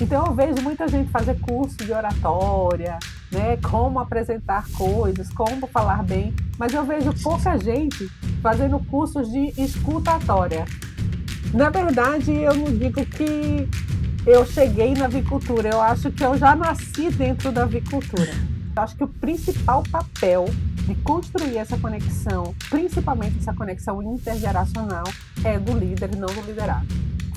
Então eu vejo muita gente fazer curso de oratória, né, como apresentar coisas, como falar bem, mas eu vejo pouca gente fazendo cursos de escutatória. Na verdade, eu não digo que eu cheguei na avicultura, eu acho que eu já nasci dentro da avicultura. Eu acho que o principal papel de construir essa conexão, principalmente essa conexão intergeracional, é do líder e não do liderado.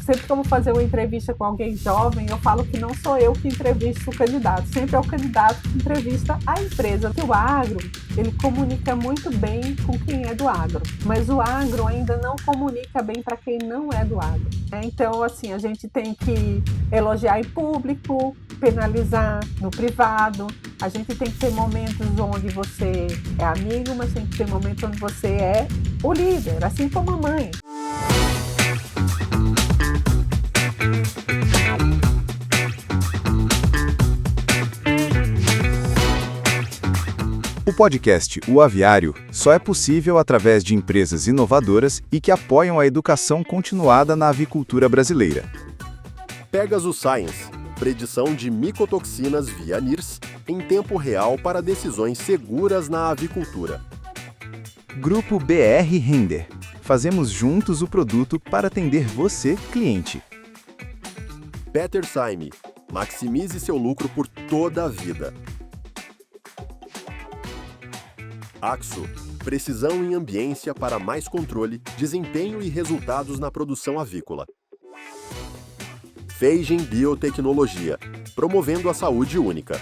Sempre que eu vou fazer uma entrevista com alguém jovem, eu falo que não sou eu que entrevisto o candidato, sempre é o candidato que entrevista a empresa. O agro, ele comunica muito bem com quem é do agro, mas o agro ainda não comunica bem para quem não é do agro. Então, assim, a gente tem que elogiar em público, penalizar no privado. A gente tem que ter momentos onde você é amigo, mas tem que ter momentos onde você é o líder, assim como a mãe. O podcast O Aviário só é possível através de empresas inovadoras e que apoiam a educação continuada na avicultura brasileira. Pegasus Science, predição de micotoxinas via NIRS em tempo real para decisões seguras na avicultura. Grupo BR Render. Fazemos juntos o produto para atender você, cliente. Peter Syme, maximize seu lucro por toda a vida. Axo, precisão em ambiência para mais controle, desempenho e resultados na produção avícola. Feigen Biotecnologia, promovendo a saúde única.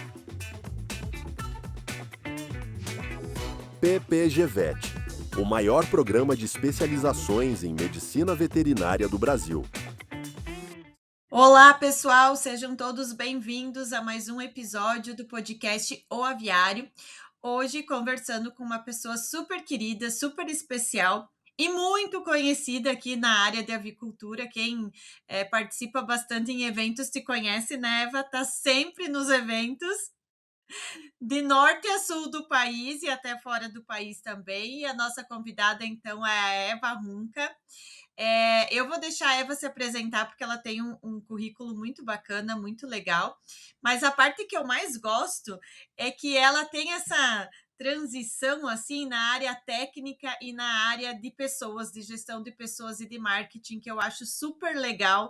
PPGVET, o maior programa de especializações em medicina veterinária do Brasil. Olá, pessoal, sejam todos bem-vindos a mais um episódio do podcast O Aviário. Hoje conversando com uma pessoa super querida, super especial e muito conhecida aqui na área de avicultura. Quem participa bastante em eventos te conhece, né, Eva? Tá sempre nos eventos, de norte a sul do país e até fora do país também. E a nossa convidada, então, é a Eva Runca. Eu vou deixar a Eva se apresentar, porque ela tem um currículo muito bacana, muito legal. Mas a parte que eu mais gosto é que ela tem essa transição assim na área técnica e na área de pessoas, de gestão de pessoas e de marketing, que eu acho super legal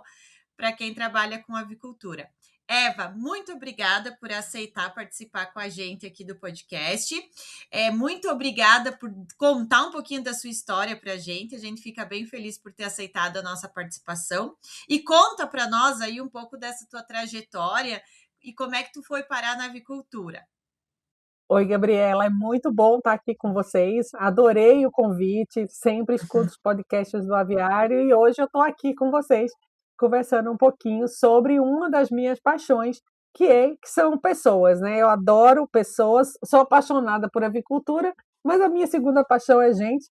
para quem trabalha com avicultura. Eva, muito obrigada por aceitar participar com a gente aqui do podcast. Muito obrigada por contar um pouquinho da sua história para a gente. A gente fica bem feliz por ter aceitado a nossa participação. E conta para nós aí um pouco dessa tua trajetória e como é que tu foi parar na avicultura. Oi, Gabriela, é muito bom estar aqui com vocês. Adorei o convite, sempre escuto os podcasts do Aviário e hoje eu estou aqui com vocês, conversando um pouquinho sobre uma das minhas paixões, que são pessoas, né? Eu adoro pessoas, sou apaixonada por avicultura, mas a minha segunda paixão é gente,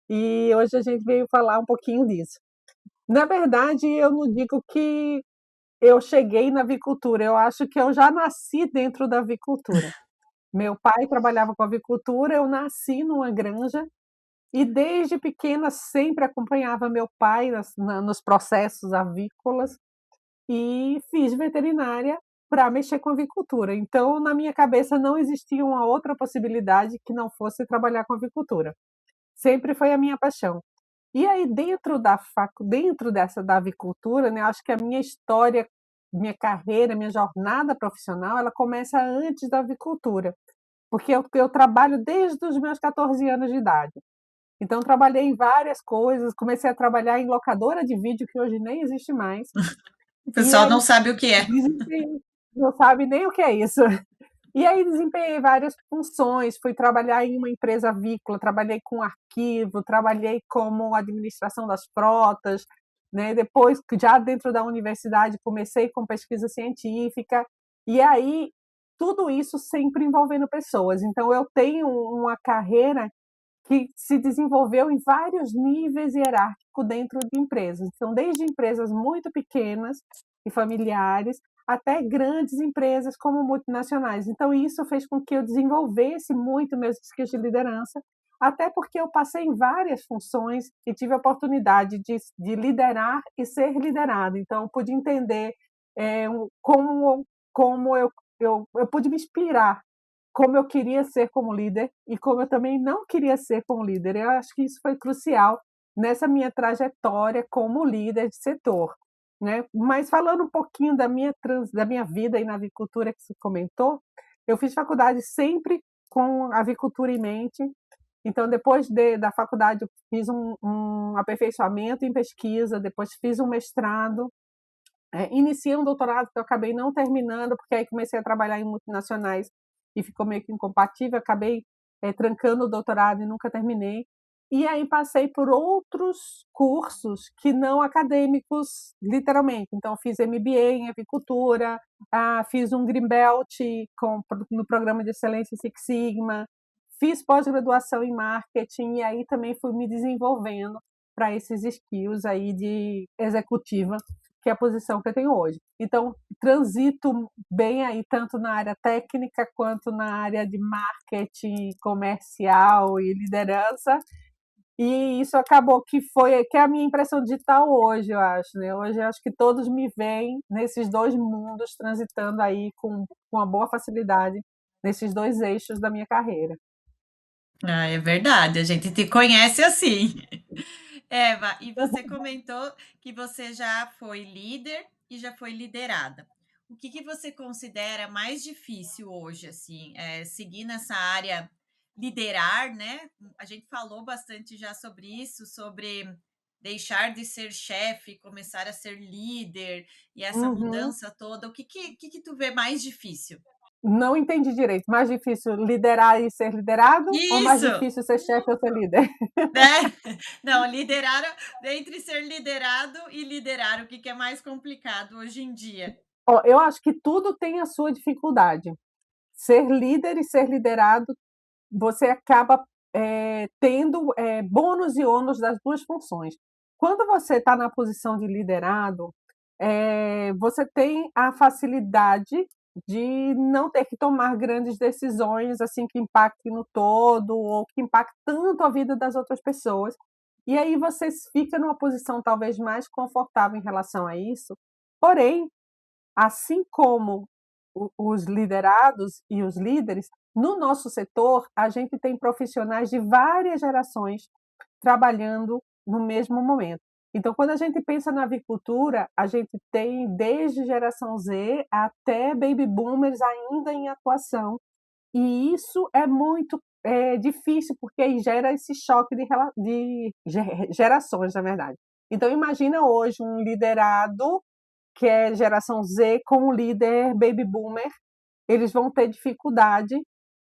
e hoje a gente veio falar um pouquinho disso. Na verdade, eu não digo que eu cheguei na avicultura, eu acho que eu já nasci dentro da avicultura. Meu pai trabalhava com avicultura, eu nasci numa granja e desde pequena sempre acompanhava meu pai nos processos avícolas e fiz veterinária para mexer com avicultura. Então, na minha cabeça não existia uma outra possibilidade que não fosse trabalhar com avicultura. Sempre foi a minha paixão. E aí dentro dessa da avicultura, né, acho que a minha história, minha carreira, minha jornada profissional, ela começa antes da avicultura, porque eu trabalho desde os meus 14 anos de idade. Então, trabalhei em várias coisas, comecei a trabalhar em locadora de vídeo, que hoje nem existe mais, O e pessoal aí não sabe o que é. não sabe nem o que é isso. E aí desempenhei várias funções, fui trabalhar em uma empresa avícola, trabalhei com arquivo, trabalhei como administração das frotas, né? Depois, já dentro da universidade, comecei com pesquisa científica, e aí tudo isso sempre envolvendo pessoas. Então, eu tenho uma carreira que se desenvolveu em vários níveis hierárquicos dentro de empresas. Então, desde empresas muito pequenas e familiares até grandes empresas como multinacionais. Então, isso fez com que eu desenvolvesse muito meus skills de liderança, até porque eu passei em várias funções e tive a oportunidade de liderar e ser liderada. Então, eu pude entender como eu pude me inspirar, como eu queria ser como líder e como eu também não queria ser como líder. Eu acho que isso foi crucial nessa minha trajetória como líder de setor, né. Mas falando um pouquinho da minha vida aí na avicultura que você comentou, eu fiz faculdade sempre com avicultura em mente, então depois da faculdade eu fiz um aperfeiçoamento em pesquisa, depois fiz um mestrado, iniciei um doutorado que eu acabei não terminando, porque aí comecei a trabalhar em multinacionais e ficou meio que incompatível, acabei, trancando o doutorado e nunca terminei. E aí passei por outros cursos que não acadêmicos, literalmente. Então fiz MBA em avicultura, fiz um Green Belt no programa de excelência Six Sigma, fiz pós-graduação em marketing e aí também fui me desenvolvendo para esses skills aí de executiva, que é a posição que eu tenho hoje. Então, transito bem aí, tanto na área técnica quanto na área de marketing comercial e liderança, e isso acabou que é a minha impressão digital hoje, eu acho, né? Hoje eu acho que todos me veem nesses dois mundos, transitando aí com uma boa facilidade nesses dois eixos da minha carreira. Ah, é verdade, a gente te conhece assim. Eva, e você comentou que você já foi líder e já foi liderada. O que você considera mais difícil hoje, assim, seguir nessa área, liderar, né? A gente falou bastante já sobre isso, sobre deixar de ser chefe, começar a ser líder e essa Uhum. mudança toda. O que tu vê mais difícil? Não entendi direito. Mais difícil liderar e ser liderado ou mais Isso! difícil ser chefe ou ser líder? Né? Não, liderar, entre ser liderado e liderar, o que é mais complicado hoje em dia? Ó, eu acho que tudo tem a sua dificuldade. Ser líder e ser liderado, você acaba, tendo, bônus e ônus das 2 funções. Quando você está na posição de liderado, você tem a facilidade de não ter que tomar grandes decisões, assim, que impactem no todo ou que impactem tanto a vida das outras pessoas. E aí você fica numa posição talvez mais confortável em relação a isso, porém, assim como os liderados e os líderes, no nosso setor, a gente tem profissionais de várias gerações trabalhando no mesmo momento. Então, quando a gente pensa na avicultura, a gente tem desde geração Z até baby boomers ainda em atuação, e isso é muito difícil, porque aí gera esse choque de gerações, na verdade. Então, imagina hoje um liderado que é geração Z, com o líder baby boomer, eles vão ter dificuldade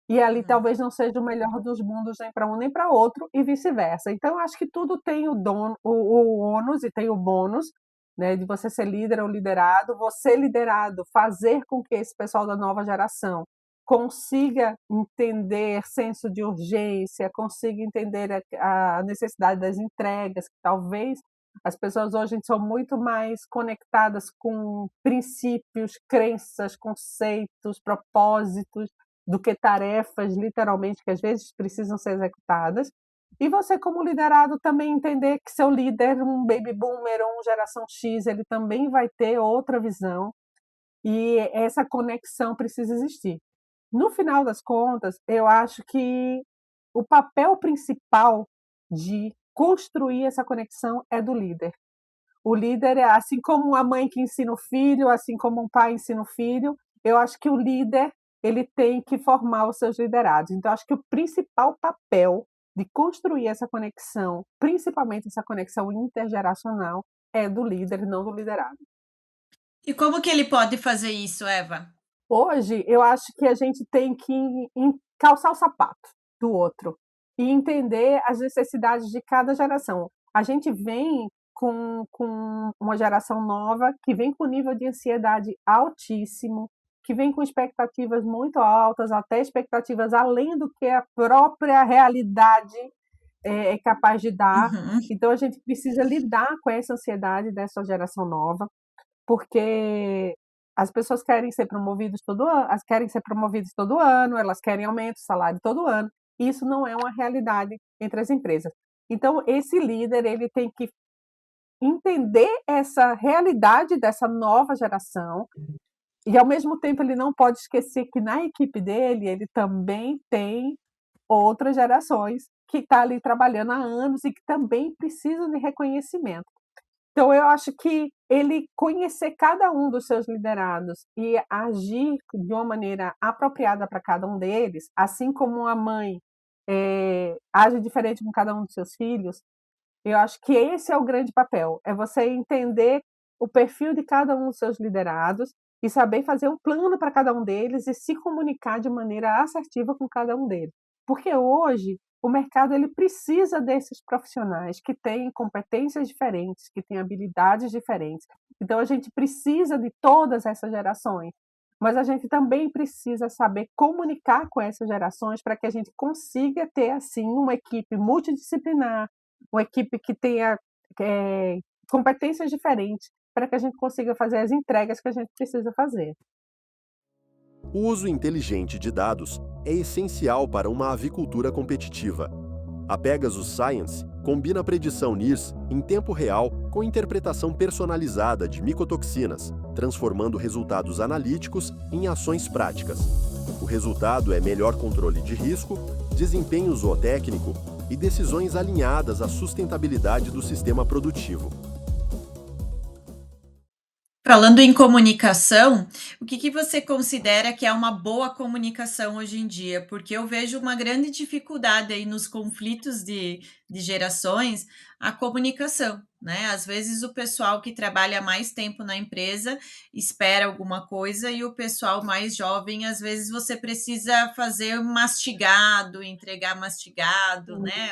e ali Uhum. talvez não seja o melhor dos mundos nem para um nem para outro e vice-versa. Então, acho que tudo tem o ônus e tem o bônus, né, de você ser líder ou liderado, você liderado, fazer com que esse pessoal da nova geração consiga entender senso de urgência, consiga entender a necessidade das entregas, que talvez as pessoas hoje são muito mais conectadas com princípios, crenças, conceitos, propósitos, do que tarefas, literalmente, que às vezes precisam ser executadas. E você, como liderado, também entender que seu líder, um baby boomer ou um geração X, ele também vai ter outra visão e essa conexão precisa existir. No final das contas, eu acho que o papel principal de construir essa conexão é do líder. O líder é assim como a mãe que ensina o filho, assim como um pai ensina o filho, eu acho que o líder, ele tem que formar os seus liderados. Então acho que o principal papel de construir essa conexão, principalmente essa conexão intergeracional, é do líder e não do liderado. E como que ele pode fazer isso, Eva? Hoje, eu acho que a gente tem que calçar o sapato do outro e entender as necessidades de cada geração. A gente vem com uma geração nova que vem com nível de ansiedade altíssimo, que vem com expectativas muito altas, até expectativas além do que a própria realidade é capaz de dar. Uhum. Então, a gente precisa lidar com essa ansiedade dessa geração nova, porque as pessoas querem ser promovidas todo ano, querem ser promovidas todo ano, elas querem aumento de salário todo ano, e isso não é uma realidade entre as empresas. Então, esse líder, ele tem que entender essa realidade dessa nova geração e, ao mesmo tempo, ele não pode esquecer que na equipe dele, ele também tem outras gerações que estão ali trabalhando há anos e que também precisam de reconhecimento. Então, eu acho que ele conhecer cada um dos seus liderados e agir de uma maneira apropriada para cada um deles, assim como uma mãe age diferente com cada um dos seus filhos, eu acho que esse é o grande papel, é você entender o perfil de cada um dos seus liderados e saber fazer um plano para cada um deles e se comunicar de maneira assertiva com cada um deles. Porque hoje o mercado ele precisa desses profissionais que têm competências diferentes, que têm habilidades diferentes. Então a gente precisa de todas essas gerações, mas a gente também precisa saber comunicar com essas gerações para que a gente consiga ter assim uma equipe multidisciplinar, uma equipe que tenha competências diferentes, para que a gente consiga fazer as entregas que a gente precisa fazer. O uso inteligente de dados é essencial para uma avicultura competitiva. A Pegasus Science combina a predição NIRS em tempo real com interpretação personalizada de micotoxinas, transformando resultados analíticos em ações práticas. O resultado é melhor controle de risco, desempenho zootécnico e decisões alinhadas à sustentabilidade do sistema produtivo. Falando em comunicação, o que você considera que é uma boa comunicação hoje em dia? Porque eu vejo uma grande dificuldade aí nos conflitos de gerações, a comunicação, né? Às vezes o pessoal que trabalha mais tempo na empresa espera alguma coisa e o pessoal mais jovem, às vezes você precisa fazer mastigado, entregar mastigado, né?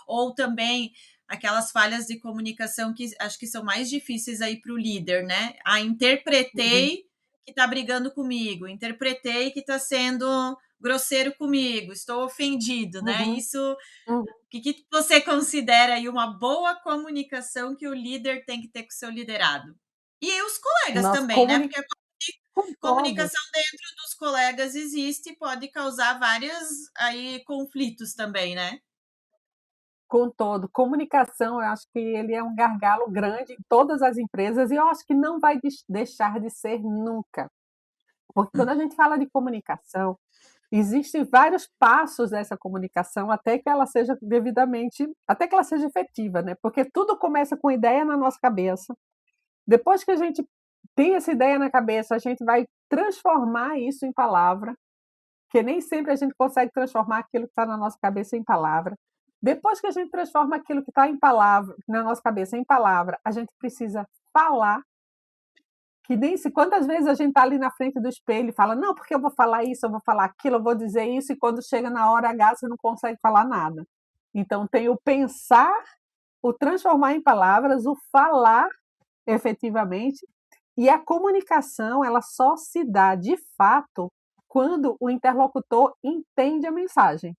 Ou também aquelas falhas de comunicação que acho que são mais difíceis aí para o líder, né? Interpretei que está brigando comigo, interpretei que está sendo grosseiro comigo, estou ofendido, né? Isso, o que você considera aí uma boa comunicação que o líder tem que ter com o seu liderado? E os colegas também, né? Porque a comunicação dentro dos colegas existe e pode causar vários aí conflitos também, né? Com todo. Comunicação, eu acho que ele é um gargalo grande em todas as empresas e eu acho que não vai deixar de ser nunca. Porque quando a gente fala de comunicação, existem vários passos dessa comunicação até que ela seja até que ela seja efetiva, né? Porque tudo começa com ideia na nossa cabeça. Depois que a gente tem essa ideia na cabeça, a gente vai transformar isso em palavra, que nem sempre a gente consegue transformar aquilo que está na nossa cabeça em palavra. Depois que a gente transforma aquilo que está na nossa cabeça em palavra, a gente precisa falar, que nem se quantas vezes a gente está ali na frente do espelho e fala, não, porque eu vou falar isso, eu vou falar aquilo, eu vou dizer isso, e quando chega na hora H você não consegue falar nada. Então tem o pensar, o transformar em palavras, o falar efetivamente, e a comunicação ela só se dá de fato quando o interlocutor entende a mensagem.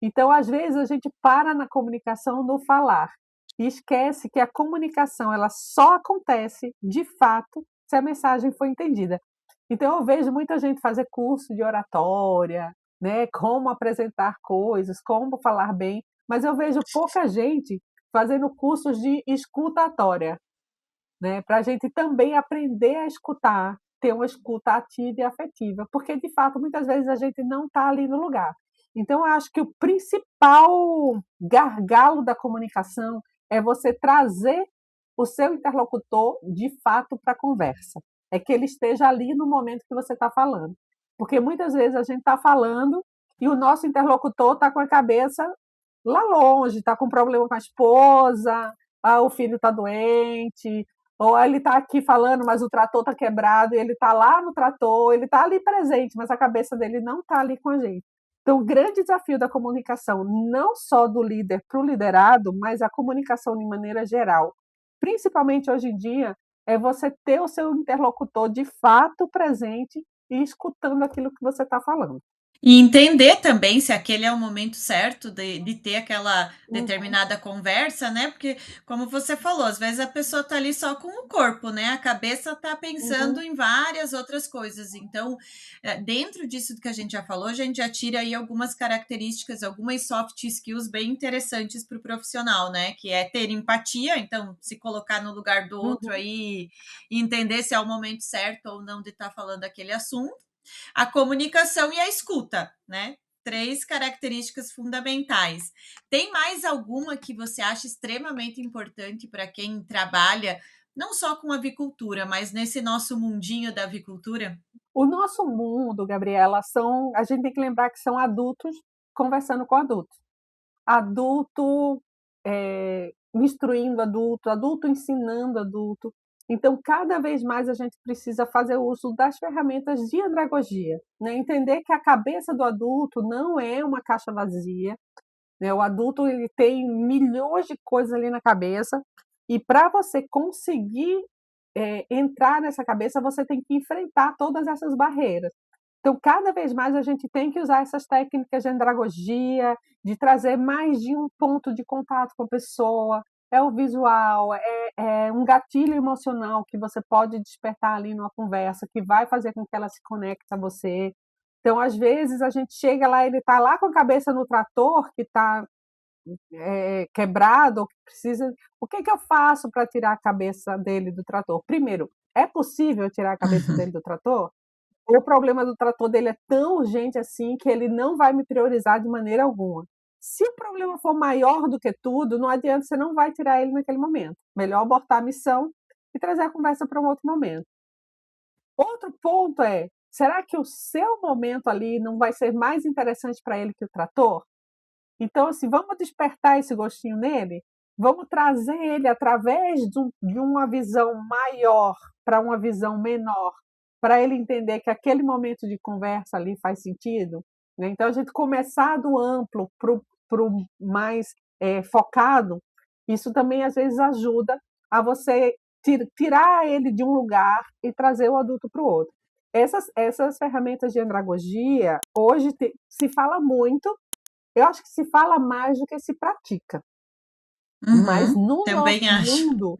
Então, às vezes, a gente para na comunicação no falar e esquece que a comunicação ela só acontece, de fato, se a mensagem for entendida. Então, eu vejo muita gente fazer curso de oratória, né, como apresentar coisas, como falar bem, mas eu vejo pouca gente fazendo cursos de escutatória, né, para a gente também aprender a escutar, ter uma escuta ativa e afetiva, porque, de fato, muitas vezes a gente não está ali no lugar. Então, eu acho que o principal gargalo da comunicação é você trazer o seu interlocutor, de fato, para a conversa. É que ele esteja ali no momento que você está falando. Porque muitas vezes a gente está falando e o nosso interlocutor está com a cabeça lá longe, está com problema com a esposa, o filho está doente, ou ele está aqui falando, mas o trator está quebrado, e ele está lá no trator, ele está ali presente, mas a cabeça dele não está ali com a gente. Então, o grande desafio da comunicação, não só do líder para o liderado, mas a comunicação de maneira geral, principalmente hoje em dia, é você ter o seu interlocutor de fato presente e escutando aquilo que você está falando. E entender também se aquele é o momento certo de ter aquela determinada conversa, né? Porque, como você falou, às vezes a pessoa está ali só com o corpo, né? A cabeça está pensando Uhum. em várias outras coisas. Então, dentro disso que a gente já falou, a gente já tira aí algumas características, algumas soft skills bem interessantes para o profissional, né? Que é ter empatia, então se colocar no lugar do outro Uhum. aí e entender se é o momento certo ou não de estar falando aquele assunto, a comunicação e a escuta, né? 3 características fundamentais. Tem mais alguma que você acha extremamente importante para quem trabalha, não só com avicultura, mas nesse nosso mundinho da avicultura? O nosso mundo, Gabriela, a gente tem que lembrar que são adultos conversando com adultos. Adulto, instruindo adulto, adulto ensinando adulto. Então, cada vez mais a gente precisa fazer uso das ferramentas de andragogia, né? Entender que a cabeça do adulto não é uma caixa vazia, né? O adulto ele tem milhões de coisas ali na cabeça e para você conseguir entrar nessa cabeça, você tem que enfrentar todas essas barreiras. Então, cada vez mais a gente tem que usar essas técnicas de andragogia, de trazer mais de um ponto de contato com a pessoa. É o visual, é um gatilho emocional que você pode despertar ali numa conversa, que vai fazer com que ela se conecte a você. Então, às vezes, a gente chega lá, ele está lá com a cabeça no trator, que está quebrado, ou que precisa. O que eu faço para tirar a cabeça dele do trator? Primeiro, é possível tirar a cabeça dele do trator? O problema do trator dele é tão urgente assim que ele não vai me priorizar de maneira alguma. Se o problema for maior do que tudo, não adianta, você não vai tirar ele naquele momento. Melhor abortar a missão e trazer a conversa para um outro momento. Outro ponto é, será que o seu momento ali não vai ser mais interessante para ele que o trator? Então, assim, vamos despertar esse gostinho nele, vamos trazer ele através de uma visão maior para uma visão menor, para ele entender que aquele momento de conversa ali faz sentido, né? Então, a gente começar do amplo para o mais focado, isso também às vezes ajuda a você tirar ele de um lugar e trazer o adulto para o outro. Essas ferramentas de andragogia, hoje se fala muito, eu acho que se fala mais do que se pratica, mas Uhum, no também nosso acho. mundo,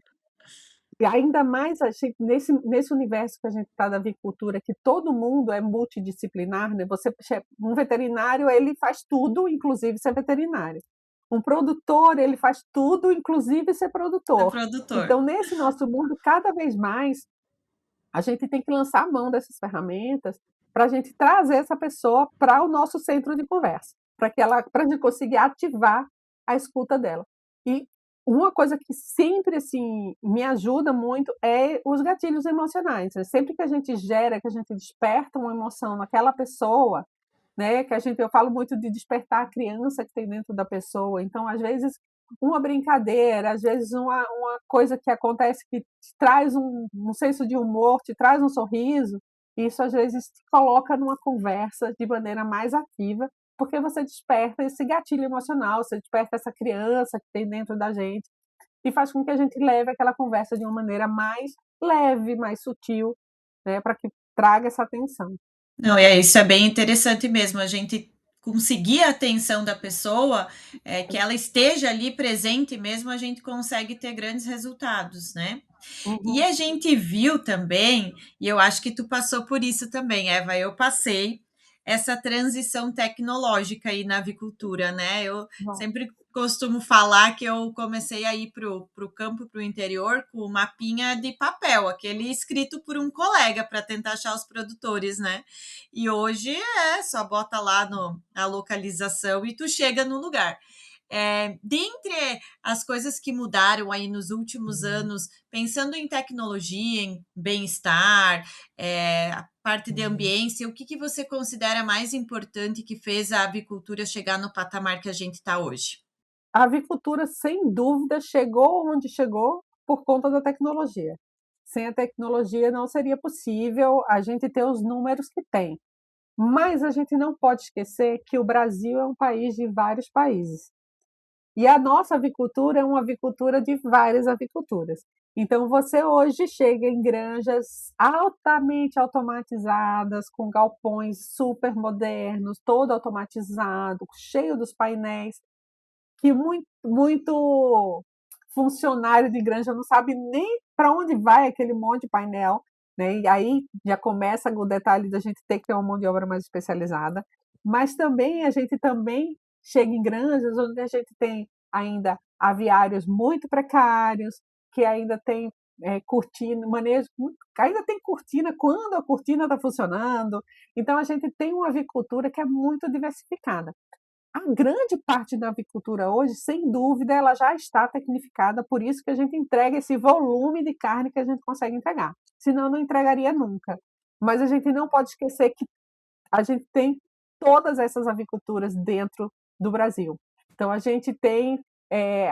e ainda mais a gente, nesse universo que a gente está da avicultura, que todo mundo é multidisciplinar, né? Um veterinário ele faz tudo, inclusive ser veterinário. Um produtor ele faz tudo, inclusive ser É produtor. produtor. Então, nesse nosso mundo, cada vez mais a gente tem que lançar a mão dessas ferramentas para a gente trazer essa pessoa para o nosso centro de conversa, para a gente conseguir ativar a escuta dela. E uma coisa que sempre assim me ajuda muito é os gatilhos emocionais. Sempre que a gente gera, que a gente desperta uma emoção naquela pessoa, né? Eu falo muito de despertar a criança que tem dentro da pessoa. Então, às vezes, uma brincadeira, às vezes uma coisa que acontece que te traz um senso de humor, te traz um sorriso, isso às vezes te coloca numa conversa de maneira mais ativa, porque você desperta esse gatilho emocional, você desperta essa criança que tem dentro da gente e faz com que a gente leve aquela conversa de uma maneira mais leve, mais sutil, né, para que traga essa atenção. Não, isso é bem interessante mesmo, a gente conseguir a atenção da pessoa, que ela esteja ali presente mesmo, a gente consegue ter grandes resultados, né. E Uhum. a gente viu também, e eu acho que tu passou por isso também, Eva, eu passei essa transição tecnológica aí na avicultura, né? Eu Bom. sempre costumo falar que eu comecei a ir para o campo, para o interior, com mapinha de papel, aquele escrito por um colega para tentar achar os produtores, né? E hoje só bota lá a localização e tu chega no lugar. Dentre as coisas que mudaram aí nos últimos anos, pensando em tecnologia, em bem-estar, a parte de ambiência, o que você considera mais importante que fez a avicultura chegar no patamar que a gente está hoje? A avicultura, sem dúvida, chegou onde chegou por conta da tecnologia. Sem a tecnologia não seria possível a gente ter os números que tem. Mas a gente não pode esquecer que o Brasil é um país de vários países. E a nossa avicultura é uma avicultura de várias aviculturas. Então, você hoje chega em granjas altamente automatizadas, com galpões super modernos, todo automatizado, cheio dos painéis, que muito funcionário de granja não sabe nem para onde vai aquele monte de painel, né? E aí já começa o detalhe da gente ter que ter uma mão de obra mais especializada, mas também a gente também chega em granjas onde a gente tem ainda aviários muito precários, que ainda tem cortina, manejo, ainda tem cortina quando a cortina está funcionando. Então a gente tem uma avicultura que é muito diversificada. A grande parte da avicultura hoje, sem dúvida, ela já está tecnificada, por isso que a gente entrega esse volume de carne que a gente consegue entregar. Senão, não entregaria nunca. Mas a gente não pode esquecer que a gente tem todas essas aviculturas dentro do Brasil. Então, a gente tem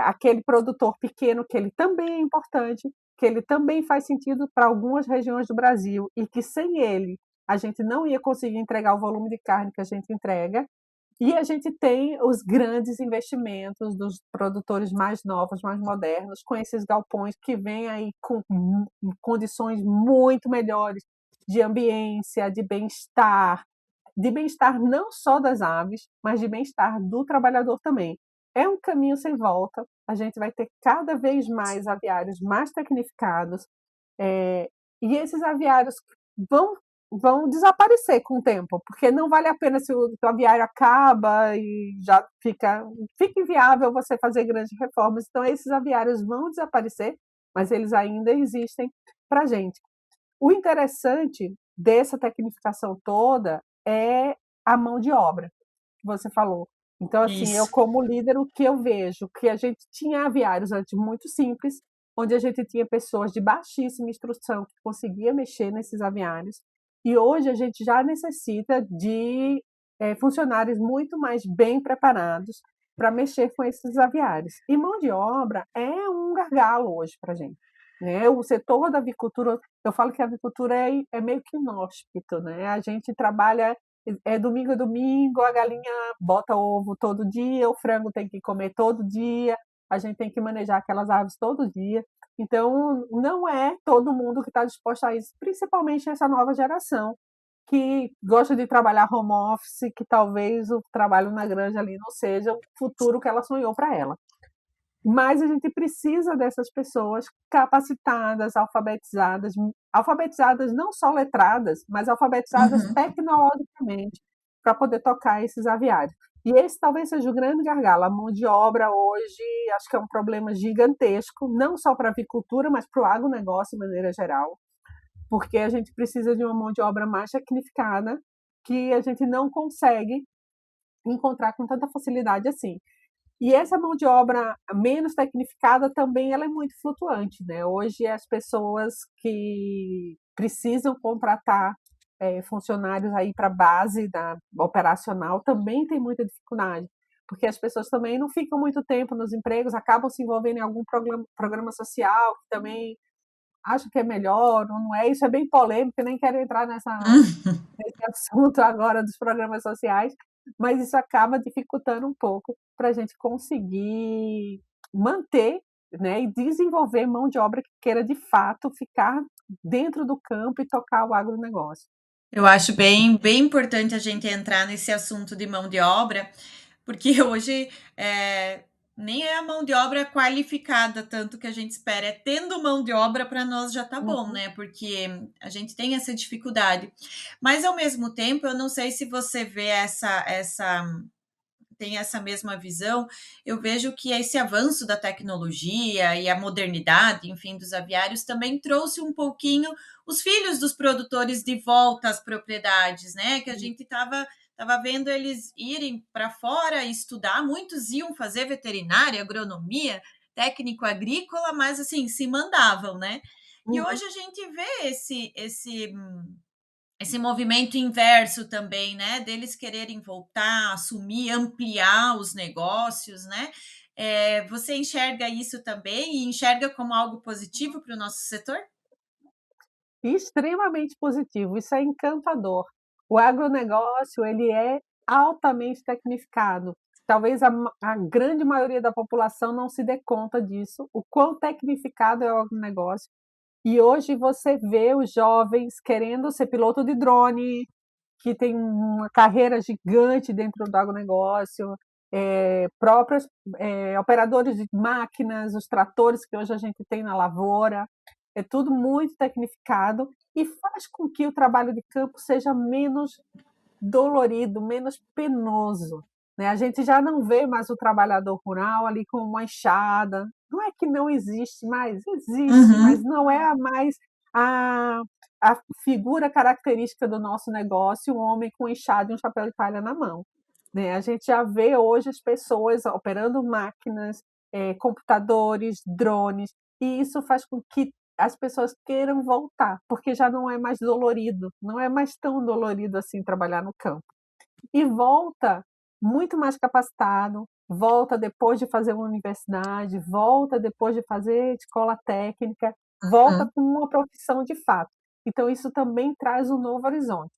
aquele produtor pequeno, que ele também é importante, que ele também faz sentido para algumas regiões do Brasil, e que sem ele a gente não ia conseguir entregar o volume de carne que a gente entrega. E a gente tem os grandes investimentos dos produtores mais novos, mais modernos, com esses galpões que vêm aí com condições muito melhores de ambiência, de bem-estar não só das aves, mas de bem-estar do trabalhador também. É um caminho sem volta, a gente vai ter cada vez mais aviários mais tecnificados, e esses aviários vão vão desaparecer com o tempo, porque não vale a pena se o aviário acaba e já fica inviável você fazer grandes reformas. Então, esses aviários vão desaparecer, mas eles ainda existem para a gente. O interessante dessa tecnificação toda é a mão de obra, que você falou. Então, assim, eu Isso. como líder, o que eu vejo? Que a gente tinha aviários antes muito simples, onde a gente tinha pessoas de baixíssima instrução que conseguia mexer nesses aviários, e hoje a gente já necessita de funcionários muito mais bem preparados para mexer com esses aviários. E mão de obra é um gargalo hoje para a gente, né? O setor da avicultura, eu falo que a avicultura é meio que inóspito, né? A gente trabalha domingo a domingo, a galinha bota ovo todo dia, o frango tem que comer todo dia, a gente tem que manejar aquelas aves todo dia. Então, não é todo mundo que está disposto a isso, principalmente essa nova geração, que gosta de trabalhar home office, que talvez o trabalho na granja ali não seja o futuro que ela sonhou para ela. Mas a gente precisa dessas pessoas capacitadas, alfabetizadas não só letradas, mas alfabetizadas Uhum. tecnologicamente, para poder tocar esses aviários. E esse talvez seja o grande gargalo. A mão de obra hoje acho que é um problema gigantesco, não só para a avicultura, mas para o agronegócio de maneira geral, porque a gente precisa de uma mão de obra mais tecnificada, que a gente não consegue encontrar com tanta facilidade assim. E essa mão de obra menos tecnificada também ela é muito flutuante, né? Hoje as pessoas que precisam contratar funcionários aí para a base da operacional também tem muita dificuldade, porque as pessoas também não ficam muito tempo nos empregos, acabam se envolvendo em algum programa social, que também acho que é melhor, ou não é? Isso é bem polêmico, eu nem quero entrar nesse assunto agora dos programas sociais, mas isso acaba dificultando um pouco para a gente conseguir manter, né, e desenvolver mão de obra que queira de fato ficar dentro do campo e tocar o agronegócio. Eu acho bem importante a gente entrar nesse assunto de mão de obra, porque hoje nem é a mão de obra qualificada tanto que a gente espera, é tendo mão de obra para nós já tá bom, Uhum. né? Porque a gente tem essa dificuldade. Mas ao mesmo tempo, eu não sei se você vê tem essa mesma visão, eu vejo que esse avanço da tecnologia e a modernidade, enfim, dos aviários também trouxe um pouquinho os filhos dos produtores de volta às propriedades, né? Que a gente tava vendo eles irem para fora estudar, muitos iam fazer veterinária, agronomia, técnico agrícola, mas assim, se mandavam, né? E Uhum. hoje a gente vê esse movimento inverso também, né? Deles quererem voltar, assumir, ampliar os negócios, né? Você enxerga isso também e enxerga como algo positivo para o nosso setor? Extremamente positivo, isso é encantador. O agronegócio ele é altamente tecnificado. talvez a grande maioria da população não se dê conta disso, o quão tecnificado é o agronegócio. E hoje você vê os jovens querendo ser piloto de drone, que tem uma carreira gigante dentro do agronegócio, próprios operadores de máquinas, os tratores que hoje a gente tem na lavoura, é tudo muito tecnificado e faz com que o trabalho de campo seja menos dolorido, menos penoso, né? A gente já não vê mais o trabalhador rural ali com uma enxada. Não é que não existe mais, existe, mas Uhum. não é mais a, a figura característica do nosso negócio, um homem com enxada e um chapéu de palha na mão, né? A gente já vê hoje as pessoas operando máquinas, computadores, drones, e isso faz com que as pessoas queiram voltar, porque já não é mais dolorido, não é mais tão dolorido assim trabalhar no campo. E volta muito mais capacitado, volta depois de fazer uma universidade, volta depois de fazer escola técnica, volta Uhum. com uma profissão de fato. Então isso também traz um novo horizonte.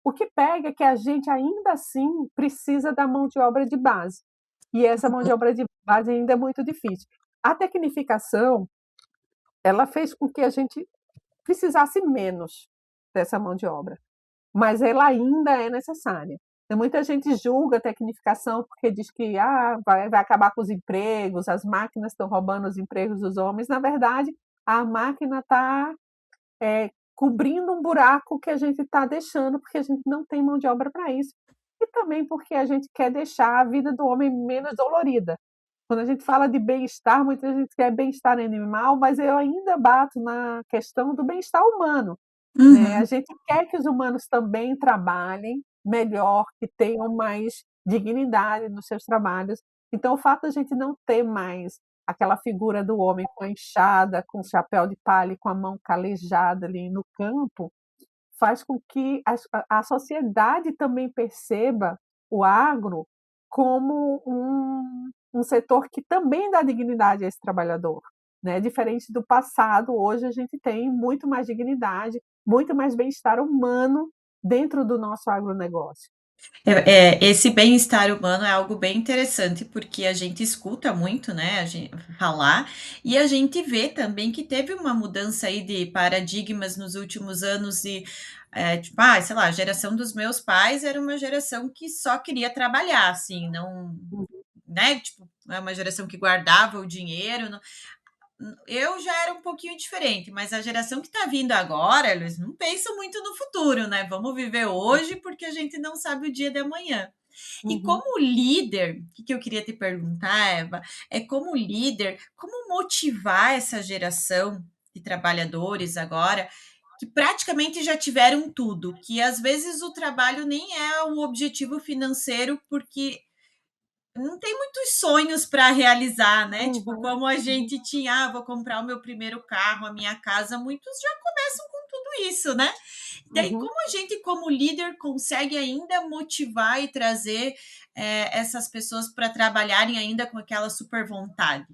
O que pega é que a gente ainda assim precisa da mão de obra de base. E essa mão de obra de base ainda é muito difícil. A tecnificação, ela fez com que a gente precisasse menos dessa mão de obra, mas ela ainda é necessária. Muita gente julga a tecnificação porque diz que vai acabar com os empregos, as máquinas estão roubando os empregos dos homens. Na verdade, a máquina está cobrindo um buraco que a gente está deixando porque a gente não tem mão de obra para isso. E também porque a gente quer deixar a vida do homem menos dolorida. Quando a gente fala de bem-estar, muita gente quer bem-estar animal, mas eu ainda bato na questão do bem-estar humano, né? A Uhum. gente quer que os humanos também trabalhem melhor, que tenham mais dignidade nos seus trabalhos. Então, o fato de a gente não ter mais aquela figura do homem com a enxada, com o chapéu de palha e com a mão calejada ali no campo, faz com que a sociedade também perceba o agro como um setor que também dá dignidade a esse trabalhador, né? Diferente do passado, hoje a gente tem muito mais dignidade, muito mais bem-estar humano dentro do nosso agronegócio. Esse bem-estar humano é algo bem interessante, porque a gente escuta muito, né, a gente falar, e a gente vê também que teve uma mudança aí de paradigmas nos últimos anos e, tipo, sei lá, a geração dos meus pais era uma geração que só queria trabalhar, assim, não, Uhum, né, tipo, é uma geração que guardava o dinheiro, eu já era um pouquinho diferente, mas a geração que está vindo agora, eles não pensam muito no futuro, né? Vamos viver hoje porque a gente não sabe o dia de amanhã. E uhum, como líder, o que eu queria te perguntar, Eva, é como líder, como motivar essa geração de trabalhadores agora que praticamente já tiveram tudo, que às vezes o trabalho nem é o objetivo financeiro, porque não tem muitos sonhos para realizar, né? Tipo, uhum, como a uhum, gente tinha, vou comprar o meu primeiro carro, a minha casa, muitos já começam com tudo isso, né? Daí, uhum. como a gente, como líder, consegue ainda motivar e trazer essas pessoas para trabalharem ainda com aquela super vontade?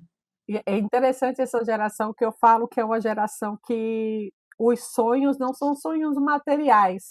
E é interessante essa geração que eu falo que é uma geração que os sonhos não são sonhos materiais,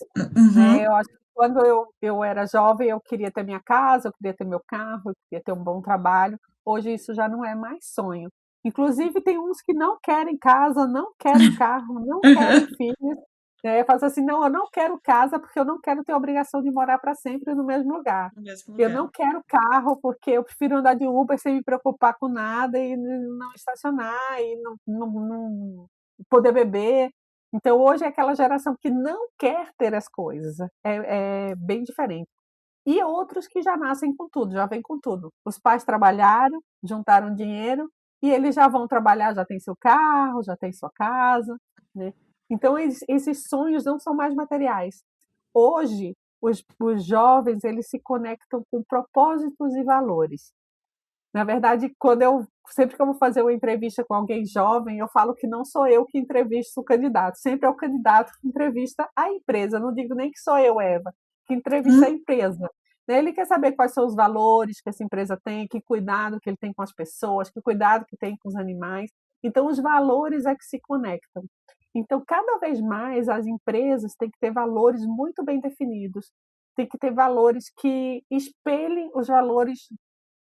né? Uhum. Eu acho que quando eu era jovem, eu queria ter minha casa, eu queria ter meu carro, eu queria ter um bom trabalho. Hoje isso já não é mais sonho. Inclusive tem uns que não querem casa, não querem carro, não querem filhos, né? Faz assim: "Não, eu não quero casa, porque eu não quero ter a obrigação de morar para sempre no mesmo lugar. No mesmo Eu lugar. não quero carro, porque eu prefiro andar de Uber sem me preocupar com nada e não estacionar e não poder beber". Então hoje é aquela geração que não quer ter as coisas, é bem diferente. E outros que já nascem com tudo, já vêm com tudo. Os pais trabalharam, juntaram dinheiro e eles já vão trabalhar, já tem seu carro, já tem sua casa, né. Então esses sonhos não são mais materiais. Hoje, os jovens, eles se conectam com propósitos e valores. Na verdade, quando eu sempre que eu vou fazer uma entrevista com alguém jovem, eu falo que não sou eu que entrevisto o candidato, sempre é o candidato que entrevista a empresa, não digo nem que sou eu, Eva, que entrevista a Hum. empresa. Né, ele quer saber quais são os valores que essa empresa tem, que cuidado que ele tem com as pessoas, que cuidado que tem com os animais. Então, os valores é que se conectam. Então, cada vez mais as empresas têm que ter valores muito bem definidos, tem que ter valores que espelhem os valores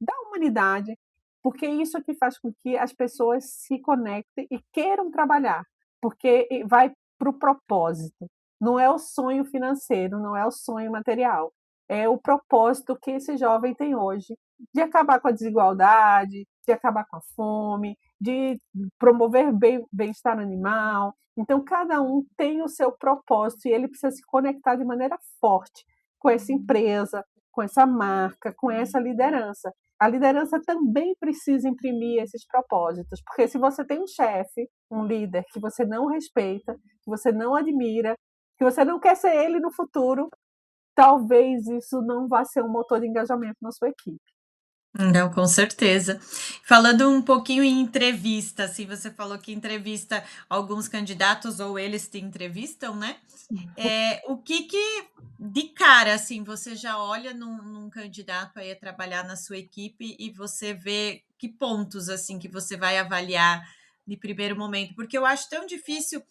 da humanidade, porque isso é que faz com que as pessoas se conectem e queiram trabalhar, porque vai para o propósito. Não é o sonho financeiro, não é o sonho material, é o propósito que esse jovem tem hoje de acabar com a desigualdade, de acabar com a fome, de promover bem-estar animal. Então, cada um tem o seu propósito e ele precisa se conectar de maneira forte com essa empresa, com essa marca, com essa liderança. A liderança também precisa imprimir esses propósitos, porque se você tem um chefe, um líder que você não respeita, que você não admira, que você não quer ser ele no futuro, talvez isso não vá ser um motor de engajamento na sua equipe. Não, com certeza. Falando um pouquinho em entrevista, assim, você falou que entrevista alguns candidatos ou eles te entrevistam, né? O que de cara, assim, você já olha num candidato aí a trabalhar na sua equipe e você vê que pontos, assim, que você vai avaliar de primeiro momento? Porque eu acho tão difícil,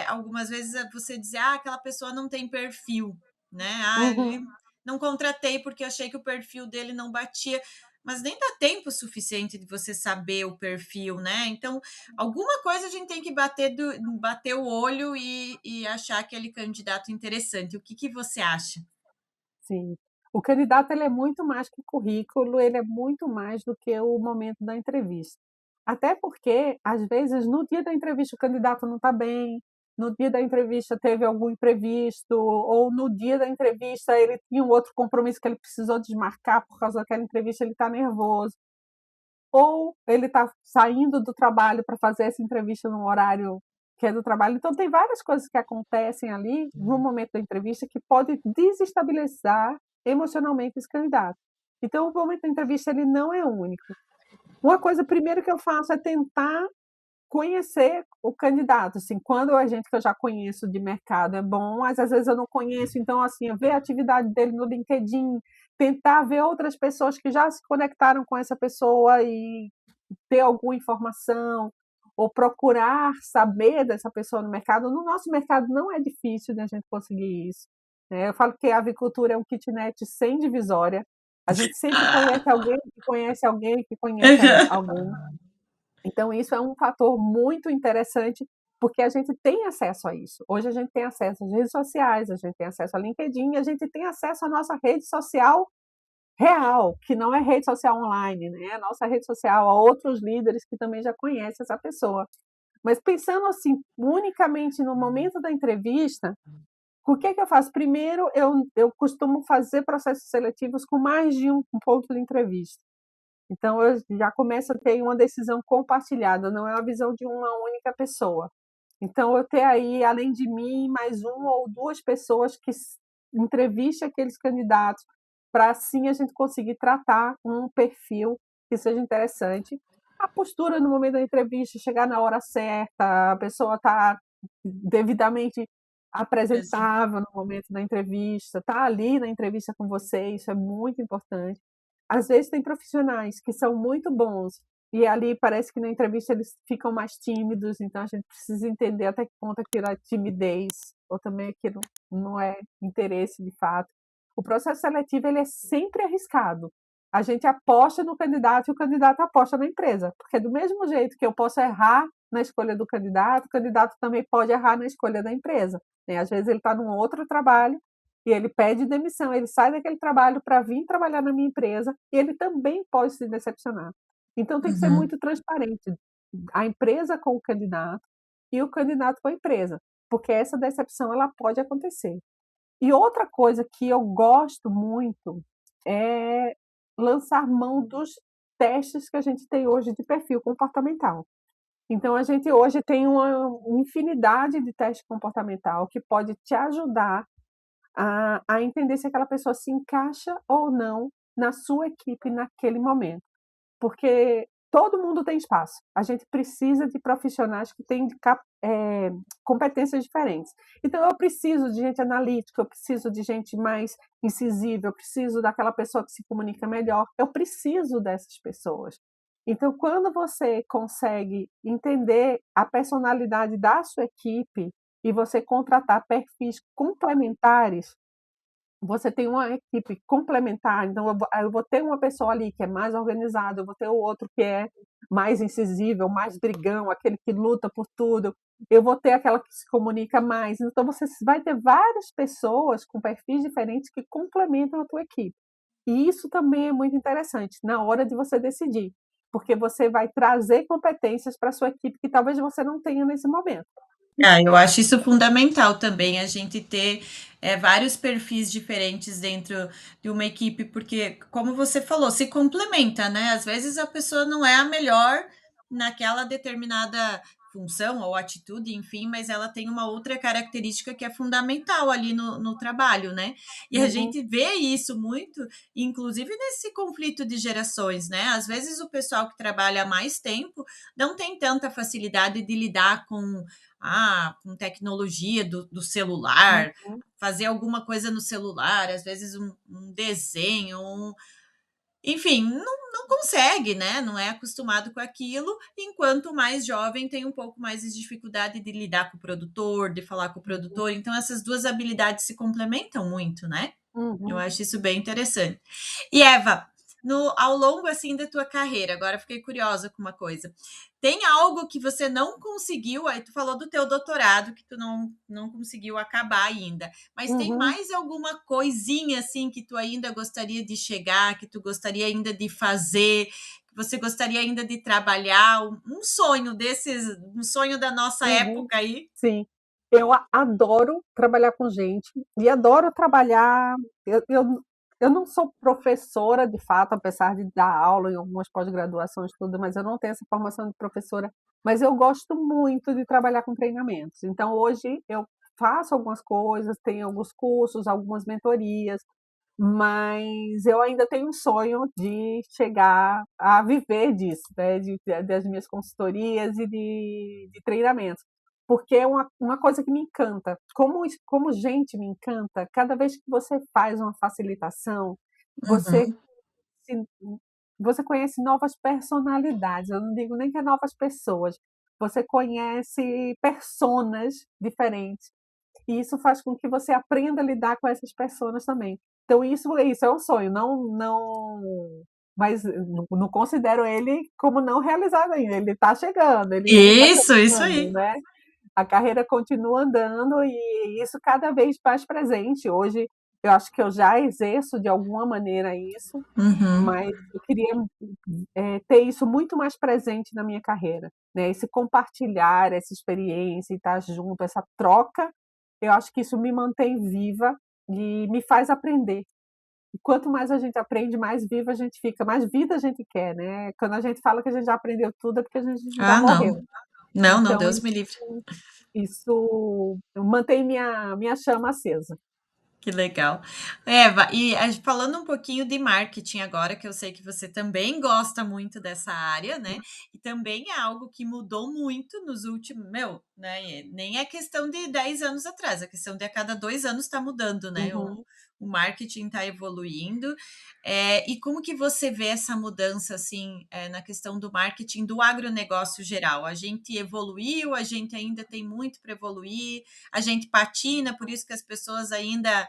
algumas vezes, você dizer: "Ah, aquela pessoa não tem perfil", né? "Ah, ele Uhum. não contratei porque achei que o perfil dele não batia", mas nem dá tempo suficiente de você saber o perfil, né? Então, alguma coisa a gente tem que bater o olho e achar aquele candidato interessante. O que você acha? Sim. O candidato ele é muito mais que currículo, ele é muito mais do que o momento da entrevista. Até porque, às vezes, no dia da entrevista o candidato não está bem, no dia da entrevista teve algum imprevisto, ou no dia da entrevista ele tinha um outro compromisso que ele precisou desmarcar por causa daquela entrevista, ele está nervoso. Ou ele está saindo do trabalho para fazer essa entrevista num horário que é do trabalho. Então, tem várias coisas que acontecem ali no momento da entrevista que pode desestabilizar emocionalmente esse candidato. Então, o momento da entrevista ele não é único. Uma coisa primeiro que eu faço é tentar conhecer o candidato, assim, quando a gente que eu já conheço de mercado é bom, mas às vezes eu não conheço, então, assim, ver a atividade dele no LinkedIn, tentar ver outras pessoas que já se conectaram com essa pessoa e ter alguma informação, ou procurar saber dessa pessoa no mercado. No nosso mercado não é difícil de a gente conseguir isso, né? Eu falo que a avicultura é um kitnet sem divisória, a gente sempre conhece alguém que conhece alguém que conhece alguém. Então, isso é um fator muito interessante, porque a gente tem acesso a isso. Hoje a gente tem acesso às redes sociais, a gente tem acesso ao LinkedIn, a gente tem acesso à nossa rede social real, que não é rede social online, né? A nossa rede social, a outros líderes que também já conhecem essa pessoa. Mas pensando assim, unicamente no momento da entrevista, o que é que eu faço? Primeiro, eu costumo fazer processos seletivos com mais de um ponto de entrevista. Então eu já começo a ter uma decisão compartilhada, não é uma visão de uma única pessoa. Então eu ter aí, além de mim, mais uma ou duas pessoas que entreviste aqueles candidatos, para assim a gente conseguir tratar um perfil que seja interessante. A postura no momento da entrevista, chegar na hora certa, a pessoa está devidamente apresentável no momento da entrevista, está ali na entrevista com você, isso é muito importante. Às vezes tem profissionais que são muito bons e ali parece que na entrevista eles ficam mais tímidos, então a gente precisa entender até que ponto aquilo é timidez ou também aquilo não é interesse de fato. O processo seletivo ele é sempre arriscado. A gente aposta no candidato e o candidato aposta na empresa, porque do mesmo jeito que eu posso errar na escolha do candidato, o candidato também pode errar na escolha da empresa, né? Às vezes ele está num outro trabalho e ele pede demissão, ele sai daquele trabalho para vir trabalhar na minha empresa e ele também pode se decepcionar. Então tem que ser Uhum. muito transparente, a empresa com o candidato e o candidato com a empresa, porque essa decepção ela pode acontecer. E outra coisa que eu gosto muito é lançar mão dos testes que a gente tem hoje de perfil comportamental. Então a gente hoje tem uma infinidade de teste comportamental que pode te ajudar a entender se aquela pessoa se encaixa ou não na sua equipe naquele momento. Porque todo mundo tem espaço. A gente precisa de profissionais que têm competências diferentes. Então eu preciso de gente analítica, eu preciso de gente mais incisiva, eu preciso daquela pessoa que se comunica melhor, eu preciso dessas pessoas. Então, quando você consegue entender a personalidade da sua equipe e você contratar perfis complementares, você tem uma equipe complementar, então eu vou ter uma pessoa ali que é mais organizada, eu vou ter o outro que é mais incisível, mais brigão, aquele que luta por tudo, eu vou ter aquela que se comunica mais. Então você vai ter várias pessoas com perfis diferentes que complementam a tua equipe. E isso também é muito interessante na hora de você decidir, porque você vai trazer competências para a sua equipe que talvez você não tenha nesse momento. Eu acho isso fundamental também, a gente ter vários perfis diferentes dentro de uma equipe, porque, como você falou, se complementa, né? Às vezes a pessoa não é a melhor naquela determinada função ou atitude, enfim, mas ela tem uma outra característica que é fundamental ali no trabalho, né? E a Uhum, gente vê isso muito, inclusive nesse conflito de gerações, né? Às vezes o pessoal que trabalha há mais tempo não tem tanta facilidade de lidar com tecnologia do celular, uhum, fazer alguma coisa no celular, às vezes um desenho, enfim, não consegue, né? Não é acostumado com aquilo, enquanto o mais jovem tem um pouco mais de dificuldade de lidar com o produtor, de falar com o produtor. Então, essas duas habilidades se complementam muito, né? Eu uhum. acho isso bem interessante. E Eva, ao longo assim da tua carreira, agora fiquei curiosa com uma coisa. Tem algo que você não conseguiu? Aí tu falou do teu doutorado que tu não conseguiu acabar ainda. Mas tem Uhum. mais alguma coisinha assim que tu ainda gostaria de chegar, que tu gostaria ainda de fazer, que você gostaria ainda de trabalhar? Um sonho desses, um sonho da nossa Uhum. época aí? Sim, eu adoro trabalhar com gente e adoro trabalhar. Eu não sou professora de fato, apesar de dar aula em algumas pós-graduações, tudo, mas eu não tenho essa formação de professora. Mas eu gosto muito de trabalhar com treinamentos. Então, hoje eu faço algumas coisas, tenho alguns cursos, algumas mentorias, mas eu ainda tenho um sonho de chegar a viver disso, né, das minhas consultorias e de treinamentos, porque é uma coisa que me encanta. Como gente me encanta, cada vez que você faz uma facilitação, você Uhum. se você conhece novas personalidades, eu não digo nem que é novas pessoas, você conhece personas diferentes. E isso faz com que você aprenda a lidar com essas pessoas também. Então isso é um sonho, mas não considero ele como não realizado ainda, ele está chegando, ele ainda está Isso começando, aí. né. A carreira continua andando e isso cada vez mais presente. Hoje, eu acho que eu já exerço de alguma maneira isso, Uhum. mas eu queria, ter isso muito mais presente na minha carreira, né, esse compartilhar essa experiência e estar junto, essa troca, eu acho que isso me mantém viva e me faz aprender. E quanto mais a gente aprende, mais viva a gente fica, mais vida a gente quer, né. Quando a gente fala que a gente já aprendeu tudo, é porque a gente já Ah, não. morreu. Não, não, Então Deus me livre. isso mantém minha chama acesa. Que legal. Eva, e falando um pouquinho de marketing agora, que eu sei que você também gosta muito dessa área, né? E também é algo que mudou muito nos últimos, né? Nem é questão de 10 anos atrás, é questão de a cada 2 anos está mudando, né? Uhum. O marketing está evoluindo. E como que você vê essa mudança, assim, na questão do marketing do agronegócio geral? A gente evoluiu, a gente ainda tem muito para evoluir, a gente patina, por isso que as pessoas ainda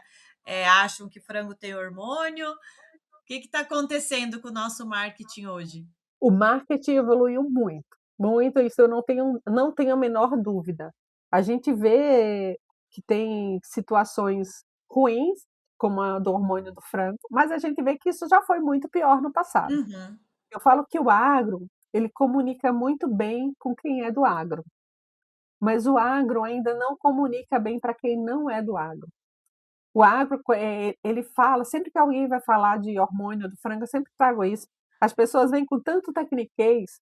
acham que frango tem hormônio. O que está acontecendo com o nosso marketing hoje? O marketing evoluiu muito, muito, isso eu não tenho a menor dúvida. A gente vê que tem situações ruins, como a do hormônio do frango, mas a gente vê que isso já foi muito pior no passado. Uhum, Eu falo que o agro, ele comunica muito bem com quem é do agro, mas o agro ainda não comunica bem para quem não é do agro. O agro, ele fala, sempre que alguém vai falar de hormônio do frango, eu sempre trago isso. As pessoas vêm com tanto tecniquez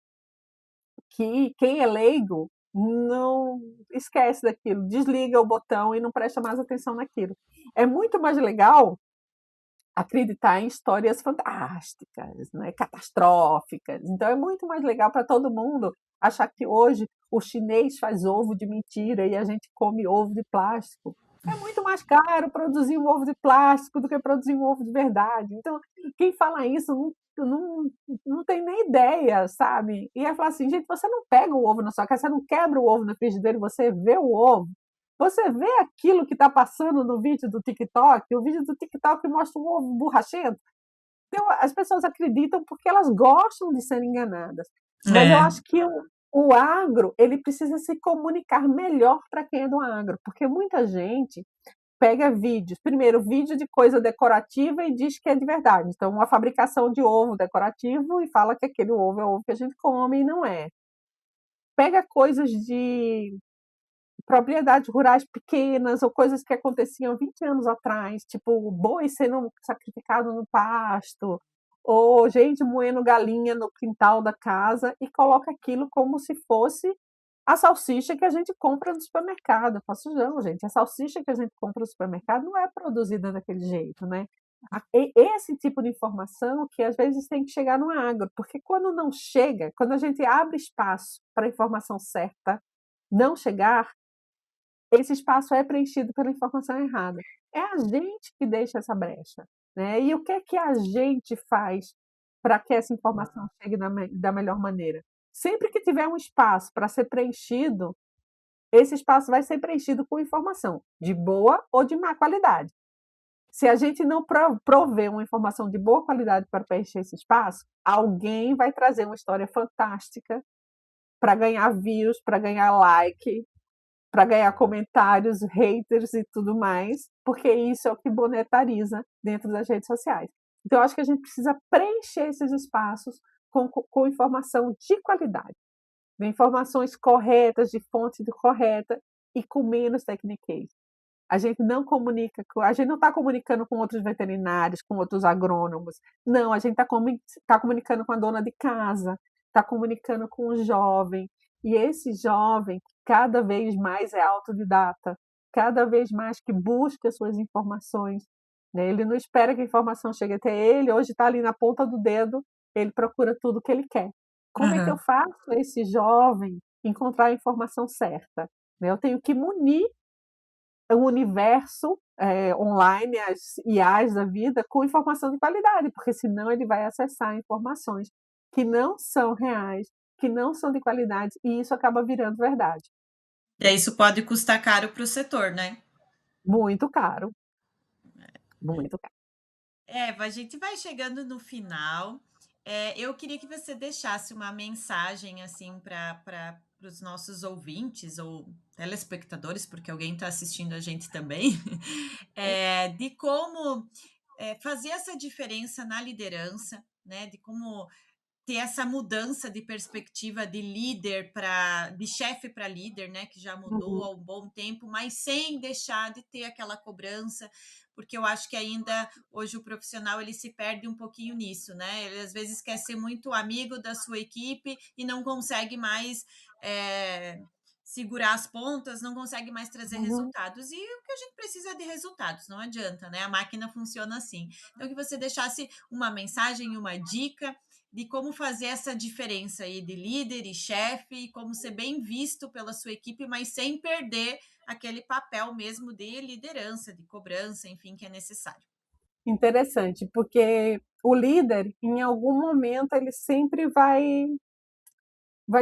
que quem é leigo não esquece daquilo, desliga o botão e não presta mais atenção naquilo. É muito mais legal acreditar em histórias fantásticas, né, catastróficas. Então é muito mais legal para todo mundo achar que hoje o chinês faz ovo de mentira e a gente come ovo de plástico. É muito mais caro produzir um ovo de plástico do que produzir um ovo de verdade. Então, quem fala isso não tem nem ideia, sabe? E aí fala assim, gente, você não pega o ovo na sua casa, você não quebra o ovo na frigideira, você vê o ovo. Você vê aquilo que está passando no vídeo do TikTok, o vídeo do TikTok mostra um ovo borrachento. Então, as pessoas acreditam porque elas gostam de ser enganadas. Mas eu É. acho que o agro, ele precisa se comunicar melhor para quem é do agro, porque muita gente pega vídeos, primeiro vídeo de coisa decorativa e diz que é de verdade. Então, uma fabricação de ovo decorativo e fala que aquele ovo é o ovo que a gente come e não é. Pega coisas de propriedades rurais pequenas ou coisas que aconteciam 20 anos atrás, tipo boi sendo sacrificado no pasto, ou gente moendo galinha no quintal da casa e coloca aquilo como se fosse a salsicha que a gente compra no supermercado. Eu faço, não, gente, a salsicha que a gente compra no supermercado não é produzida daquele jeito, né? Esse tipo de informação que às vezes tem que chegar no agro, porque quando não chega, quando a gente abre espaço para a informação certa não chegar, esse espaço é preenchido pela informação errada. É a gente que deixa essa brecha, né? E o que é que a gente faz para que essa informação chegue da melhor maneira? Sempre que tiver um espaço para ser preenchido, esse espaço vai ser preenchido com informação de boa ou de má qualidade. Se a gente não prover uma informação de boa qualidade para preencher esse espaço, alguém vai trazer uma história fantástica para ganhar views, para ganhar like, para ganhar comentários, haters e tudo mais, porque isso é o que monetariza dentro das redes sociais. Então, eu acho que a gente precisa preencher esses espaços com informação de qualidade, de informações corretas, de fonte correta e com menos techniquez. A gente não comunica, a gente não está comunicando com outros veterinários, com outros agrônomos. Não, a gente está comunicando com a dona de casa, está comunicando com o jovem. E esse jovem, cada vez mais é autodidata, cada vez mais que busca suas informações, né? Ele não espera que a informação chegue até ele, hoje está ali na ponta do dedo, ele procura tudo que ele quer. Como é que eu Uhum. faço esse jovem encontrar a informação certa? Eu tenho que munir o universo online, as IAs da vida, com informação de qualidade, porque senão ele vai acessar informações que não são reais, que não são de qualidade, e isso acaba virando verdade. E aí isso pode custar caro para o setor, né? Muito caro, muito caro. A gente vai chegando no final. Eu queria que você deixasse uma mensagem assim para os nossos ouvintes ou telespectadores, porque alguém está assistindo a gente também, de como fazer essa diferença na liderança, né? De como ter essa mudança de perspectiva de líder para de chefe para líder, né, que já mudou Uhum. há um bom tempo, mas sem deixar de ter aquela cobrança, porque eu acho que ainda hoje o profissional ele se perde um pouquinho nisso, né? Ele às vezes quer ser muito amigo da sua equipe e não consegue mais segurar as pontas, não consegue mais trazer Uhum. resultados. E o que a gente precisa é de resultados, não adianta, né? A máquina funciona assim. Então, que você deixasse uma mensagem, uma dica de como fazer essa diferença aí de líder e chefe e como ser bem visto pela sua equipe, mas sem perder aquele papel mesmo de liderança, de cobrança, enfim, que é necessário. Interessante, porque o líder, em algum momento, ele sempre vai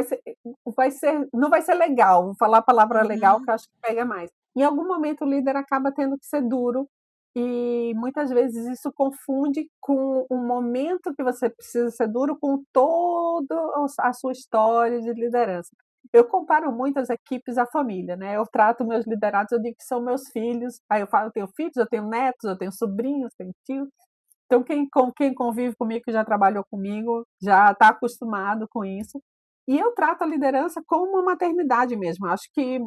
ser, não vai ser legal, vou falar a palavra legal que Uhum. eu acho que pega mais. Em algum momento o líder acaba tendo que ser duro e muitas vezes isso confunde com o momento que você precisa ser duro com toda a sua história de liderança. Eu comparo muito as equipes à família, né? Eu trato meus liderados, eu digo que são meus filhos. Aí eu falo, eu tenho filhos, eu tenho netos, eu tenho sobrinhos, tenho tios. Então quem convive comigo, que já trabalhou comigo, já está acostumado com isso. E eu trato a liderança como uma maternidade mesmo. Acho que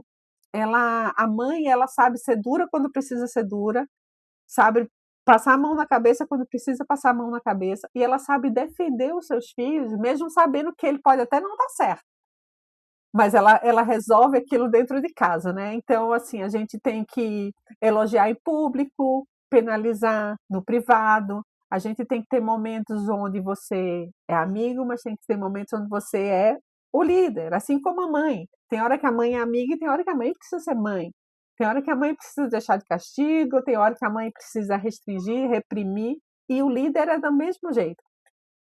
a mãe, ela sabe ser dura quando precisa ser dura, sabe passar a mão na cabeça quando precisa passar a mão na cabeça, e ela sabe defender os seus filhos, mesmo sabendo que ele pode até não dar certo, mas ela resolve aquilo dentro de casa, né? Então, assim, a gente tem que elogiar em público, penalizar no privado. A gente tem que ter momentos onde você é amigo, mas tem que ter momentos onde você é o líder, assim como a mãe. Tem hora que a mãe é amiga e tem hora que a mãe precisa ser mãe. Tem hora que a mãe precisa deixar de castigo, tem hora que a mãe precisa restringir, reprimir, e o líder é do mesmo jeito.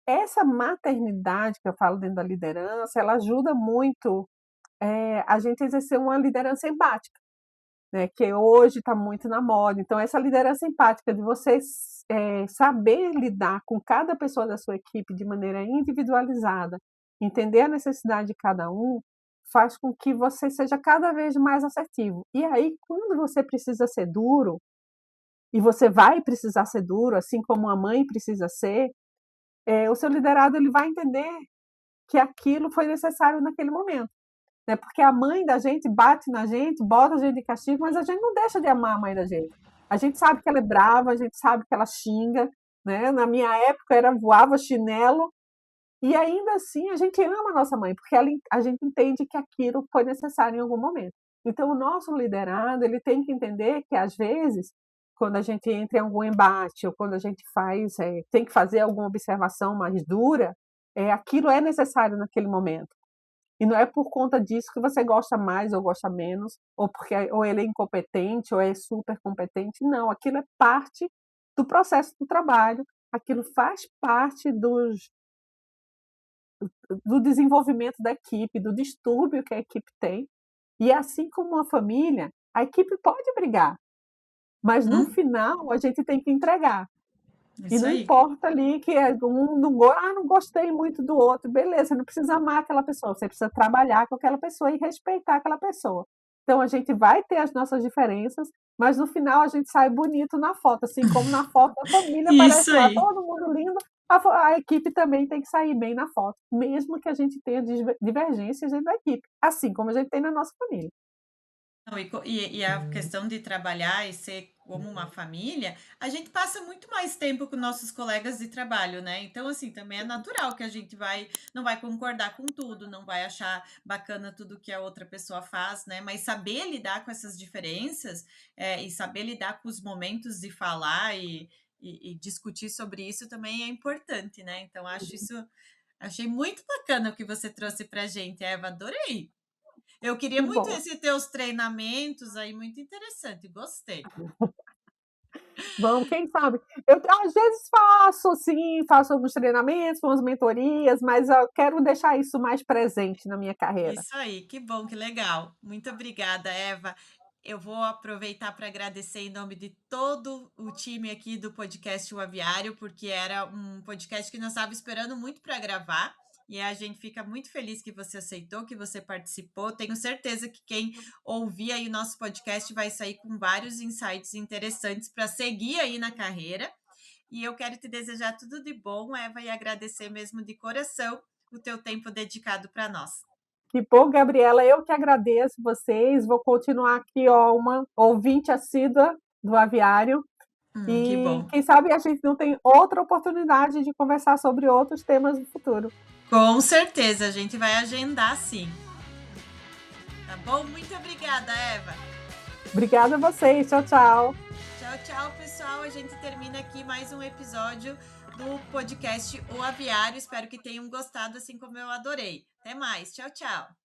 Essa maternidade que eu falo dentro da liderança, ela ajuda muito a gente exercer uma liderança empática, né, que hoje está muito na moda. Então, essa liderança empática de você saber lidar com cada pessoa da sua equipe de maneira individualizada, entender a necessidade de cada um, faz com que você seja cada vez mais assertivo. E aí, quando você precisa ser duro, e você vai precisar ser duro, assim como a mãe precisa ser, o seu liderado ele vai entender que aquilo foi necessário naquele momento, né? Porque a mãe da gente bate na gente, bota a gente de castigo, mas a gente não deixa de amar a mãe da gente. A gente sabe que ela é brava, a gente sabe que ela xinga, né? Na minha época era voava chinelo, e ainda assim a gente ama a nossa mãe, porque a gente entende que aquilo foi necessário em algum momento. Então o nosso liderado ele tem que entender que às vezes quando a gente entra em algum embate ou quando a gente tem que fazer alguma observação mais dura, aquilo é necessário naquele momento. E não é por conta disso que você gosta mais ou gosta menos, ou ele é incompetente ou é super competente. Não, aquilo é parte do processo do trabalho, aquilo faz parte do desenvolvimento da equipe, do distúrbio que a equipe tem. E assim como uma família, a equipe pode brigar, mas no final a gente tem que entregar. E Isso não aí. importa ali que um não gostei muito do outro, beleza, não precisa amar aquela pessoa, você precisa trabalhar com aquela pessoa e respeitar aquela pessoa. Então a gente vai ter as nossas diferenças, mas no final a gente sai bonito na foto, assim como na foto da família Isso parece lá aí. todo mundo lindo, a equipe também tem que sair bem na foto, mesmo que a gente tenha divergências dentro da equipe, assim como a gente tem na nossa família. Não, e a questão de trabalhar e ser como uma família, a gente passa muito mais tempo com nossos colegas de trabalho, né? Então, assim, também é natural que a gente não vai concordar com tudo, não vai achar bacana tudo que a outra pessoa faz, né? Mas saber lidar com essas diferenças, e saber lidar com os momentos de falar e discutir sobre isso também é importante, né? Então, achei muito bacana o que você trouxe pra gente, Eva, adorei. Eu queria Que muito bom. esse teus treinamentos aí, muito interessante, gostei. Vamos, quem sabe? Eu às vezes faço, sim, faço alguns treinamentos, umas mentorias, mas eu quero deixar isso mais presente na minha carreira. Isso aí, que bom, que legal. Muito obrigada, Eva. Eu vou aproveitar para agradecer em nome de todo o time aqui do podcast O Aviário, porque era um podcast que nós estávamos esperando muito para gravar. E a gente fica muito feliz que você aceitou, que você participou. Tenho certeza que quem ouvir aí o nosso podcast vai sair com vários insights interessantes para seguir aí na carreira. E eu quero te desejar tudo de bom, Eva, e agradecer mesmo de coração o teu tempo dedicado para nós. Que bom, Gabriela, eu que agradeço vocês, vou continuar aqui, ó, uma ouvinte assídua do Aviário, Que e bom. quem sabe a gente não tem outra oportunidade de conversar sobre outros temas no futuro. Com certeza, a gente vai agendar sim. Tá bom? Muito obrigada, Eva. Obrigada a vocês, tchau, tchau. Tchau, tchau, pessoal. A gente termina aqui mais um episódio do podcast O Aviário. Espero que tenham gostado, assim como eu adorei. Até mais. Tchau, tchau.